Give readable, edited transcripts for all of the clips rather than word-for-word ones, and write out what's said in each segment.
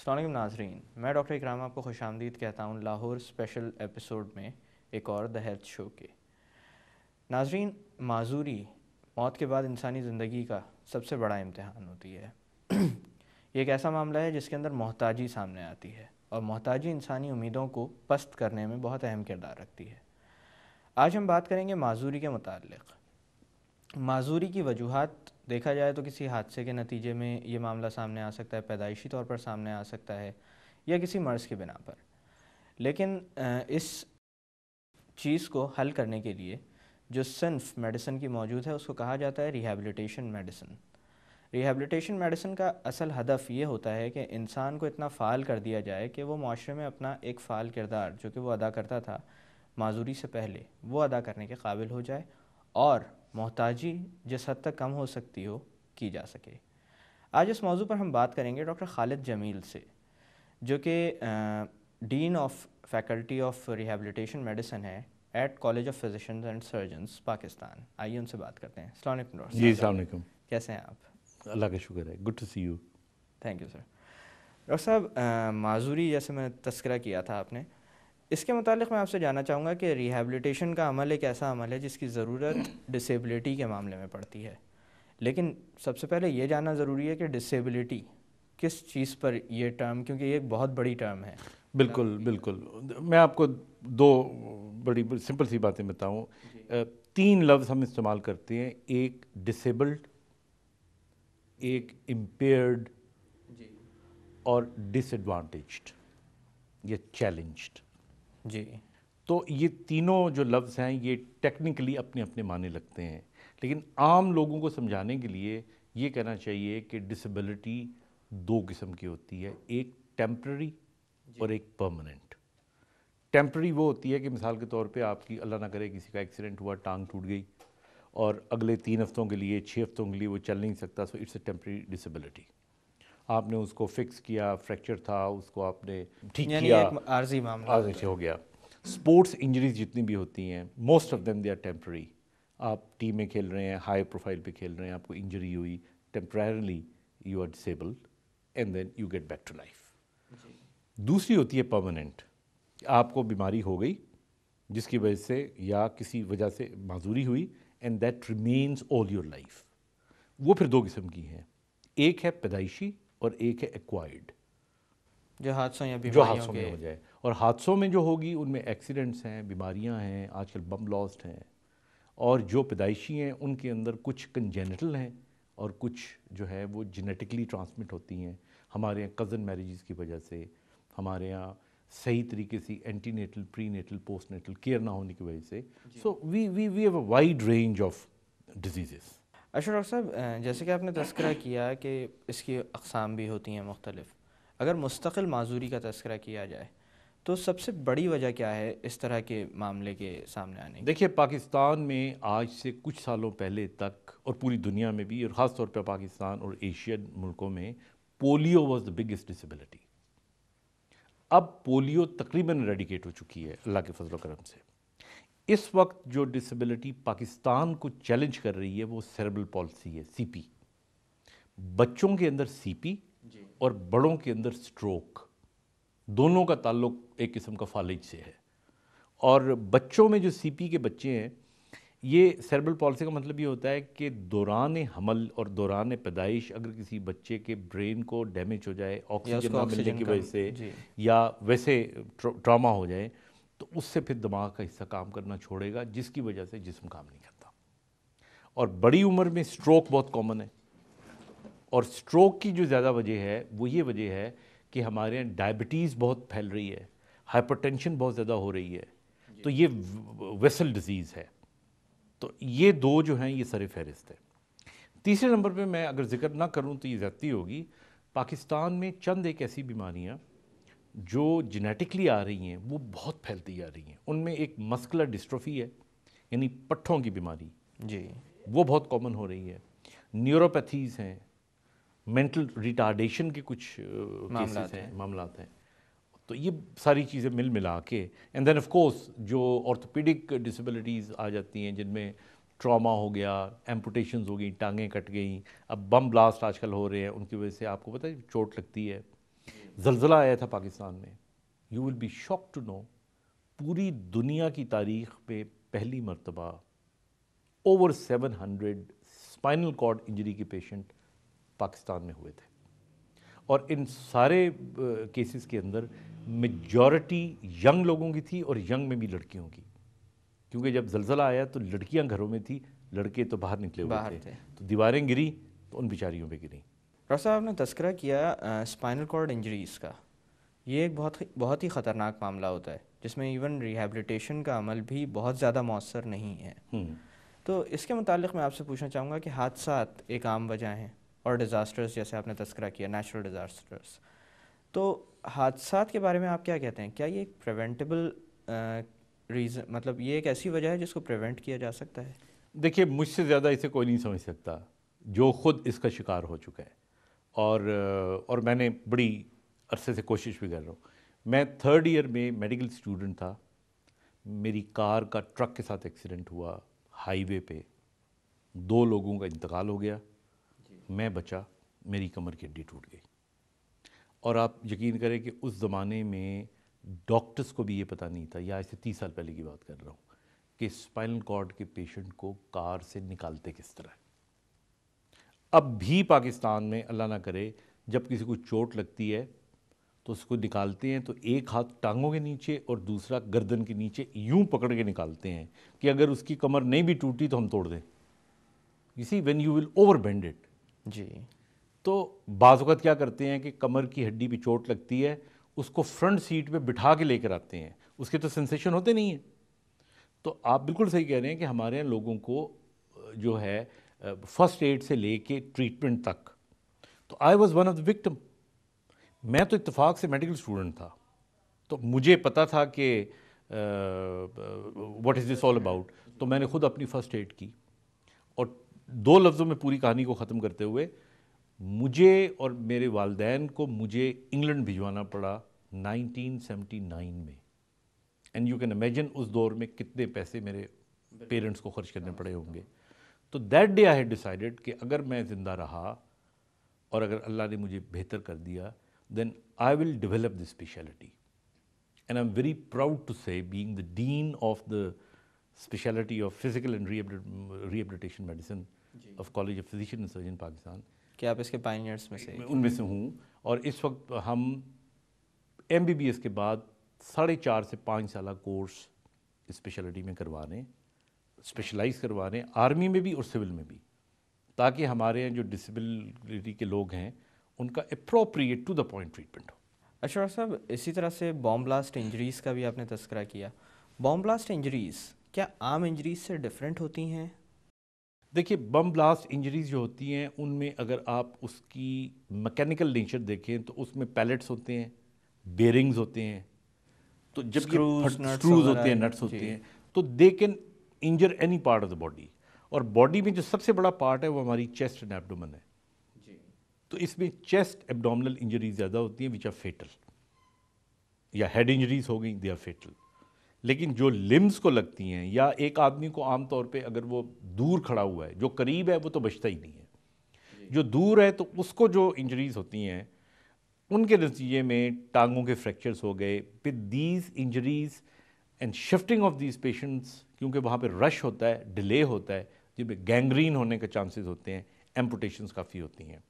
السلام علیکم ناظرین، میں ڈاکٹر اکرام آپ کو خوش آمدید کہتا ہوں لاہور اسپیشل ایپیسوڈ میں ایک اور دا ہیلتھ شو کے۔ ناظرین، معذوری موت کے بعد انسانی زندگی کا سب سے بڑا امتحان ہوتی ہے۔ یہ ایک ایسا معاملہ ہے جس کے اندر محتاجی سامنے آتی ہے، اور محتاجی انسانی امیدوں کو پست کرنے میں بہت اہم کردار رکھتی ہے۔ آج ہم بات کریں گے معذوری کے متعلق۔ معذوری کی وجوہات دیکھا جائے تو کسی حادثے کے نتیجے میں یہ معاملہ سامنے آ سکتا ہے، پیدائشی طور پر سامنے آ سکتا ہے، یا کسی مرض کی بنا پر۔ لیکن اس چیز کو حل کرنے کے لیے جو صنف میڈیسن کی موجود ہے اس کو کہا جاتا ہے ریہیبلیٹیشن میڈیسن۔ ریہیبلیٹیشن میڈیسن کا اصل ہدف یہ ہوتا ہے کہ انسان کو اتنا فعال کر دیا جائے کہ وہ معاشرے میں اپنا ایک فعال کردار جو کہ وہ ادا کرتا تھا معذوری سے پہلے، وہ ادا کرنے کے قابل ہو جائے، اور محتاجی جس حد تک کم ہو سکتی ہو کی جا سکے۔ آج اس موضوع پر ہم بات کریں گے ڈاکٹر خالد جمیل سے، جو کہ dean of faculty of rehabilitation medicine ہے at college of physicians and surgeons Pakistan. آئیے ان سے بات کرتے ہیں۔ السلام علیکم ڈاکٹر صاحب۔ جی السلام علیکم۔ کیسے ہیں آپ؟ اللہ کا شکر ہے، good to see you. Thank you sir. Doctor صاحب، معذوری جیسے میں نے تذکرہ کیا تھا آپ نے، اس کے متعلق میں آپ سے جاننا چاہوں گا کہ ریہیبلیٹیشن کا عمل ایک ایسا عمل ہے جس کی ضرورت ڈسیبلٹی کے معاملے میں پڑتی ہے، لیکن سب سے پہلے یہ جاننا ضروری ہے کہ ڈسیبلٹی کس چیز پر یہ ٹرم، کیونکہ یہ ایک بہت بڑی ٹرم ہے۔ بالکل بالکل، میں آپ کو دو بڑی سمپل سی باتیں بتاؤں۔ 3 لفظ ہم استعمال کرتے ہیں، ایک ڈسیبلڈ، ایک امپیئرڈ، اور ڈس ایڈوانٹیجڈ یا چیلنجڈ۔ جی، تو یہ تینوں جو لفظ ہیں یہ ٹیکنیکلی اپنے اپنے معنی لگتے ہیں، لیکن عام لوگوں کو سمجھانے کے لیے یہ کہنا چاہیے کہ ڈسیبلٹی 2 قسم کی ہوتی ہے، ایک ٹیمپرری اور ایک پرماننٹ۔ ٹیمپرری وہ ہوتی ہے کہ مثال کے طور پہ آپ کی اللہ نہ کرے کسی کا ایکسیڈنٹ ہوا، ٹانگ ٹوٹ گئی، اور اگلے 3 ہفتوں کے لیے 6 ہفتوں کے لیے وہ چل نہیں سکتا، so it's a temporary disability. آپ نے اس کو فکس کیا، فریکچر تھا، اس کو آپ نے ٹھیک یعنی کیا، ایک عارضی معاملہ آگے سے ہو گیا۔ اسپورٹس انجریز جتنی بھی ہوتی ہیں، most of them they are temporary. آپ ٹیم میں کھیل رہے ہیں، ہائی پروفائل پہ کھیل رہے ہیں، آپ کو انجری ہوئی، temporarily you are disabled and then you get back to life. دوسری ہوتی ہے پرماننٹ، آپ کو بیماری ہو گئی جس کی وجہ سے یا کسی وجہ سے معذوری ہوئی، and that remains all your life. وہ پھر 2 قسم کی ہیں، ایک ہے پیدائشی اور ایک ہے ایکوائرڈ، جو حادثوں یا جو بیماریوں حادثوں میں کے۔ ہو جائے۔ اور حادثوں میں جو ہوگی ان میں ایکسیڈنٹس ہیں، بیماریاں ہیں، آج کل بم بلاسٹ ہیں، اور جو پیدائشی ہیں ان کے اندر کچھ کنجینٹل ہیں اور کچھ جو ہے وہ جینیٹکلی ٹرانسمٹ ہوتی ہیں۔ ہمارے یہاں کزن میریجز کی وجہ سے، ہمارے یہاں صحیح طریقے سے antenatal, prenatal, postnatal care نہ ہونے کی وجہ سے، so we have a wide range of diseases. اچھا ڈاکٹر صاحب، جیسے کہ آپ نے تذکرہ کیا کہ اس کی اقسام بھی ہوتی ہیں مختلف، اگر مستقل معذوری کا تذکرہ کیا جائے تو سب سے بڑی وجہ کیا ہے اس طرح کے معاملے کے سامنے آنے کی؟ دیکھیے، پاکستان میں آج سے کچھ سالوں پہلے تک، اور پوری دنیا میں بھی، اور خاص طور پہ پاکستان اور ایشین ملکوں میں، polio was the biggest disability. اب پولیو تقریباً ایریڈیکیٹ ہو چکی ہے اللہ کے فضل و کرم سے۔ اس وقت جو ڈسیبلٹی پاکستان کو چیلنج کر رہی ہے وہ سیریبرل پالسی ہے، سی پی۔ بچوں کے اندر سی پی اور بڑوں کے اندر سٹروک، دونوں کا تعلق ایک قسم کا فالج سے ہے۔ اور بچوں میں جو سی پی کے بچے ہیں، یہ سیریبرل پالسی کا مطلب یہ ہوتا ہے کہ دوران حمل اور دوران پیدائش اگر کسی بچے کے برین کو ڈیمیج ہو جائے آکسیجن نہ ملنے کی وجہ سے، یا ویسے ٹراما ہو جائے، تو اس سے پھر دماغ کا حصہ کام کرنا چھوڑے گا، جس کی وجہ سے جسم کام نہیں کرتا۔ اور بڑی عمر میں سٹروک بہت کامن ہے، اور سٹروک کی جو زیادہ وجہ ہے وہ یہ وجہ ہے کہ ہمارے یہاں ڈائبٹیز بہت پھیل رہی ہے، ہائپر ٹینشن بہت زیادہ ہو رہی ہے، تو یہ ویسل ڈیزیز ہے۔ تو یہ 2 جو ہیں یہ سر فہرست ہے۔ تیسرے نمبر پہ میں اگر ذکر نہ کروں تو یہ زیادتی ہوگی، پاکستان میں چند ایک ایسی بیماریاں جو جینیٹکلی آ رہی ہیں وہ بہت پھیلتی جا رہی ہیں۔ ان میں ایک مسکولر ڈسٹروفی ہے، یعنی پٹھوں کی بیماری، جی، وہ بہت کامن ہو رہی ہے۔ نیوروپیتھیز ہیں، مینٹل ریٹارڈیشن کے کچھ کیسز ہیں، معاملات ہیں۔ تو یہ ساری چیزیں مل ملا کے، اینڈ دین آف کورس جو آرتھوپیڈک ڈسیبلٹیز آ جاتی ہیں جن میں ٹراما ہو گیا، ایمپوٹیشنز ہو گئیں، ٹانگیں کٹ گئیں، اب بم بلاسٹ آج کل ہو رہے ہیں، ان کی وجہ سے آپ کو پتہ ہے چوٹ لگتی ہے، زلزلہ آیا تھا پاکستان میں. You will be shock to know پوری دنیا کی تاریخ میں پہلی مرتبہ اوور 700 اسپائنل کارڈ انجری کے پیشنٹ پاکستان میں ہوئے تھے, اور ان سارے کیسز کے اندر میجورٹی ینگ لوگوں کی تھی, اور ینگ میں بھی لڑکیوں کی, کیونکہ جب زلزلہ آیا تو لڑکیاں گھروں میں تھی, لڑکے تو باہر نکلے ہوئے تھے, تو دیواریں گری تو ان بیچاریوں پہ گریں. ڈاکٹر صاحب نے تذکرہ کیا اسپائنل کارڈ انجریز کا, یہ ایک بہت ہی خطرناک معاملہ ہوتا ہے جس میں ایون ریہیبلیٹیشن کا عمل بھی بہت زیادہ مؤثر نہیں ہے. تو اس کے متعلق میں آپ سے پوچھنا چاہوں گا کہ حادثات ایک عام وجہ ہیں اور ڈیزاسٹرز جیسے آپ نے تذکرہ کیا, نیچرل ڈیزاسٹرز, تو حادثات کے بارے میں آپ کیا کہتے ہیں؟ کیا یہ ایک پریونٹیبل ریزن, مطلب یہ ایک ایسی وجہ ہے جس کو پریونٹ کیا جا سکتا ہے؟ دیکھیے, مجھ سے زیادہ اسے کوئی نہیں سمجھ سکتا جو خود اس کا شکار ہو چکا ہے, اور میں نے بڑی عرصے سے کوشش بھی کر رہا ہوں. میں 3rd ایئر میں میڈیکل اسٹوڈنٹ تھا, میری کار کا ٹرک کے ساتھ ایکسیڈنٹ ہوا ہائی وے پہ, 2 لوگوں کا انتقال ہو گیا, میں بچا, میری کمر کی ہڈی ٹوٹ گئی. اور آپ یقین کریں کہ اس زمانے میں ڈاکٹرز کو بھی یہ پتہ نہیں تھا, یا ایسے 30 سال پہلے کی بات کر رہا ہوں, کہ اسپائنل کارڈ کے پیشنٹ کو کار سے نکالتے کس طرح. اب بھی پاکستان میں اللہ نہ کرے جب کسی کو چوٹ لگتی ہے تو اس کو نکالتے ہیں تو ایک ہاتھ ٹانگوں کے نیچے اور دوسرا گردن کے نیچے یوں پکڑ کے نکالتے ہیں کہ اگر اس کی کمر نہیں بھی ٹوٹی تو ہم توڑ دیں. You see when you will over bend it. جی. تو بعض اوقات کیا کرتے ہیں کہ کمر کی ہڈی پہ چوٹ لگتی ہے, اس کو فرنٹ سیٹ پہ بٹھا کے لے کر آتے ہیں, اس کے تو سینسیشن ہوتے نہیں ہیں. تو آپ بالکل صحیح کہہ رہے ہیں کہ ہمارے یہاں لوگوں کو جو ہے فرسٹ ایڈ سے لے کے ٹریٹمنٹ تک, تو I was one of the victim. میں تو اتفاق سے میڈیکل اسٹوڈنٹ تھا, تو مجھے پتا تھا کہ what is this all about, تو میں نے خود اپنی فرسٹ ایڈ کی. اور 2 لفظوں میں پوری کہانی کو ختم کرتے ہوئے, مجھے اور میرے والدین کو مجھے انگلینڈ بھجوانا پڑا 1979 میں. اینڈ یو کین امیجن اس دور میں کتنے پیسے میرے پیرنٹس کو خرچ کرنے پڑے ہوں گے. تو that day I had decided کہ اگر میں زندہ رہا اور اگر اللہ نے مجھے بہتر کر دیا, then I will develop this specialty. And I'm very proud to say, being the dean of the specialty of physical and rehabilitation medicine of College of Physician and Surgeon Pakistan, کہ آپ اس کے پائنیئرز میں سے ان میں سے ہوں. اور اس وقت ہم MBBS کے بعد 4.5 سے 5 سالہ کورس اسپیشلٹی میں کروا رہے ہیں, اسپیشلائز کروا رہے ہیں, آرمی میں بھی اور سول میں بھی, تاکہ ہمارے یہاں جو ڈسیبلٹی کے لوگ ہیں ان کا appropriate to the point treatment ہو. اچھا ڈاکٹر صاحب, اسی طرح سے بام بلاسٹ انجریز کا بھی آپ نے تذکرہ کیا. بام بلاسٹ انجریز کیا عام انجریز سے ڈفرینٹ ہوتی ہیں؟ دیکھیے, بم بلاسٹ انجریز جو ہوتی ہیں ان میں اگر آپ اس کی میکینیکل نیچر دیکھیں تو اس میں پیلٹس ہوتے ہیں, بیرنگز ہوتے ہیں, تو جب سکروز ہوتے ہیں, نٹس ہوتے ہیں, تو they can injure any part of the body. اور باڈی میں جو سب سے بڑا پارٹ ہے وہ ہماری چیسٹ اینڈ ایبڈومن ہے. تو اس میں چیسٹ ایبڈومنل انجریز زیادہ ہوتی ہیں وچ آر فیٹل, یا ہیڈ انجریز ہو گئیں, دے آر فیٹل. لیکن جو لمز کو لگتی ہیں, یا ایک آدمی کو عام طور پہ اگر وہ دور کھڑا ہوا ہے, جو قریب ہے وہ تو بچتا ہی نہیں ہے, جو دور ہے تو اس کو جو انجریز ہوتی ہیں ان کے نتیجے میں ٹانگوں کے فریکچرز ہو گئے. With these injuries and shifting of these patients, کیونکہ وہاں پہ رش ہوتا ہے, ڈیلے ہوتا ہے, جن میں گینگرین ہونے کے چانسز ہوتے ہیں, ایمپوٹیشنز کافی ہوتی ہیں.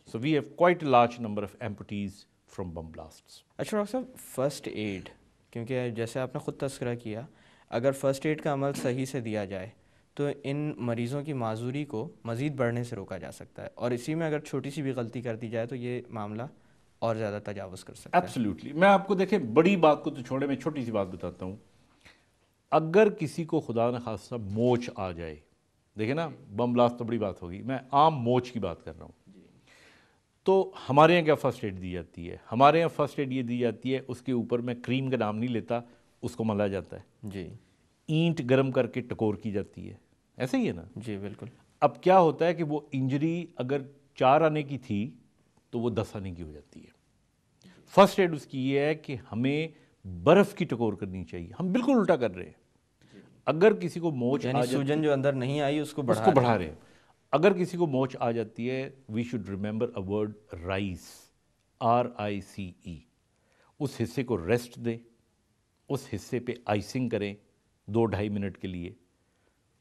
So we have quite a large number of amputees from bomb blasts. اچھا ڈاکٹر صاحب, فرسٹ ایڈ, کیونکہ جیسے آپ نے خود تذکرہ کیا, اگر فرسٹ ایڈ کا عمل صحیح سے دیا جائے تو ان مریضوں کی معذوری کو مزید بڑھنے سے روکا جا سکتا ہے, اور اسی میں اگر چھوٹی سی بھی غلطی کر دی جائے تو یہ معاملہ اور زیادہ تجاوز کر سکتا ہے. ایبسلیوٹلی. میں آپ کو دیکھیں, بڑی بات کو تو چھوڑے, میں چھوٹی سی بات بتاتا ہوں. اگر کسی کو خدا نخواستہ موچ آ جائے, دیکھیں نا, بم بلاسٹ تو بڑی بات ہوگی, میں عام موچ کی بات کر رہا ہوں, تو ہمارے یہاں کیا فرسٹ ایڈ دی جاتی ہے؟ ہمارے یہاں فرسٹ ایڈ یہ دی جاتی ہے, اس کے اوپر میں کریم کا نام نہیں لیتا, اس کو ملا جاتا ہے. جی. اینٹ گرم کر کے ٹکور کی جاتی ہے, ایسا ہی ہے نا؟ جی بالکل. اب کیا ہوتا ہے کہ وہ انجری اگر 4 آنے کی تھی تو وہ 10 آنے کی ہو جاتی ہے. فرسٹ ایڈ اس کی یہ ہے کہ ہمیں برف کی ٹکور کرنی چاہیے. ہم بالکل الٹا کر رہے ہیں. اگر کسی کو موچ یعنی سوجن جو اندر نہیں آئی اس کو بڑھا رہے ہیں. اگر کسی کو موچ آ جاتی ہے, we should remember a word, rice. RICE, اس حصے کو ریسٹ دیں، اس حصے پہ آئسنگ کریں 2-2.5 منٹ کے لیے،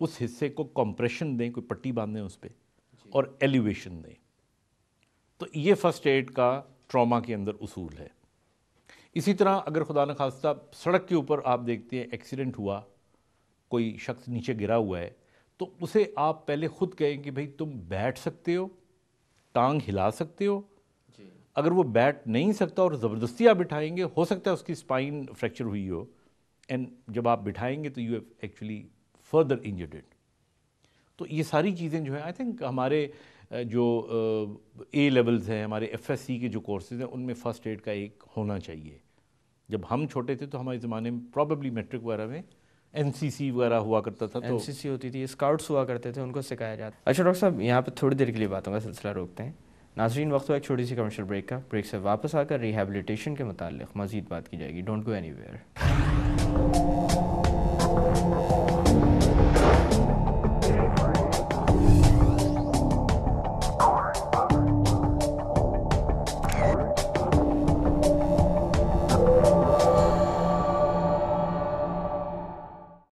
اس حصے کو کمپریشن دیں، کوئی پٹی باندھیں اس پہ، اور ایلیویشن دیں. تو یہ فرسٹ ایڈ کا ٹراما کے اندر اصول ہے. اسی طرح اگر خدا نخواستہ سڑک کے اوپر آپ دیکھتے ہیں ایکسیڈنٹ ہوا، کوئی شخص نیچے گرا ہوا ہے، تو اسے آپ پہلے خود کہیں کہ بھئی تم بیٹھ سکتے ہو، ٹانگ ہلا سکتے ہو. اگر وہ بیٹھ نہیں سکتا اور زبردستی آپ بٹھائیں گے، ہو سکتا ہے اس کی اسپائن فریکچر ہوئی ہو، اینڈ جب آپ بٹھائیں گے تو you have actually further injured it. تو یہ ساری چیزیں جو ہیں آئی تھنک ہمارے جو اے لیولز ہیں، ہمارے FSC کے جو کورسز ہیں، ان میں فرسٹ ایڈ کا ایک ہونا چاہیے. جب ہم چھوٹے تھے تو ہمارے زمانے میں پرابیبلی میٹرک وغیرہ میں NCC وغیرہ ہوا کرتا تھا، تو NCC ہوتی تھی، اسکاؤٹس ہوا کرتے تھے، ان کو سکھایا جاتا. اچھا ڈاکٹر صاحب، یہاں پہ تھوڑی دیر کے لیے باتوں کا سلسلہ روکتے ہیں. ناظرین، وقت ہوا ایک چھوٹی سی کمرشل بریک کا. بریک سے واپس آ کر ریہیبلیٹیشن کے متعلق مزید بات کی جائے گی. Don't go any where.